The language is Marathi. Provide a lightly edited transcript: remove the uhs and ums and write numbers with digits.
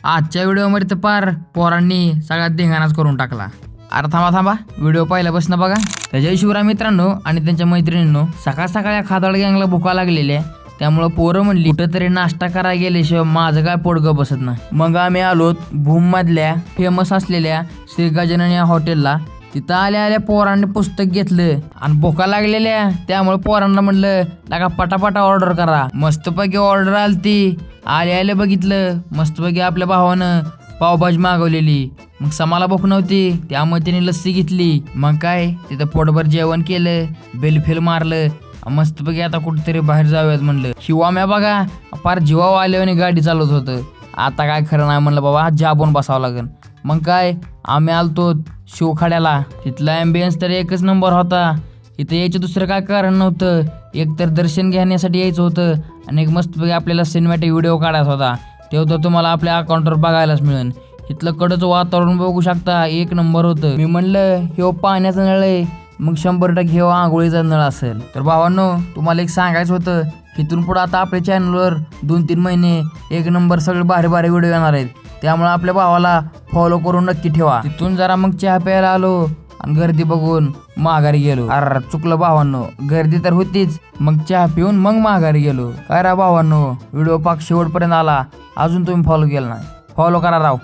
आजच्या व्हिडिओमध्ये तर पार पोरांनी सगळ्यात धिंगाणाच करून टाकला। अरे थांबा व्हिडिओ पहिल्यापासून बघा। त्याच्या शिवरा मित्रांनो आणि त्यांच्या मैत्रिणींनो सकाळ सकाळी खादाड गँगला भुका लागलेल्या, त्यामुळे पोरं म्हणली कुठेतरी नाश्ता करायला गेल्याशिवाय माझं काय पोट ग बसत नाही। मग आम्ही आलो भूम मधल्या फेमस असलेल्या श्री गजानन या हॉटेलला। तिथं आल्या पोरांनी पुस्तक घेतलं आणि भुका लागलेल्या, त्यामुळे पोरांना म्हणलं लागा पटापटा ऑर्डर करा। मस्तपैकी ऑर्डर आलती। आले बघितलं मस्तपैकी आपल्या भावानं पावभाजी मागवलेली। मग समाला भूक नव्हती त्यामुळे तिने लस्सी घेतली। मग काय तिथं पोटभर जेवण केलं, बिल फिल मारलं। मस्तपैकी आता कुठेतरी बाहेर जाऊयात म्हणलं। शिवाम्या बघा फार जीवाव आल्याने गाडी चालवत होतं। आता काय खरं नाही म्हणलं बाबा जाबून बसावं लागेल। मग काय आम्ही आलतो शिवखाड्याला। तिथला ॲम्बियन्स तर एकच नंबर होता। इथं यायचं दुसरं काय कारण नव्हतं, एक तर दर्शन घेण्यासाठी यायचं होतं आणि एक मस्तपैकी आपल्याला सिनेमॅटिक व्हिडिओ काढायचा होता। तेव्हा तर तुम्हाला आपल्या अकाउंटवर बघायलाच मिळेल। इथलं कडचं वातावरण बघू शकता, एक नंबर होतं। मी म्हणलं हे पाण्याचा नळ आहे, मग 100% हे आंघोळीचा नळ असेल। तर भावांनो तुम्हाला एक सांगायचं होतं, इथून पुढे आता आपल्या चॅनलवर 2-3 महिने एक नंबर सगळे भारी भारी व्हिडिओ येणार आहेत। त्यामुळे आपल्या भावाला फॉलो करून नक्की ठेवा। तिथून जरा मग चहा प्यायला आलो आणि गर्दी बघून माघारी गेलो। अरे चुकलं भावांनो, गर्दी तर होतीच, मग चहा पिऊन मग माघारी गेलो। काय रा भावांनो, व्हिडिओ पाक शेवटपर्यंत आला, अजून तुम्ही फॉलो केला नाही, फॉलो करा राव।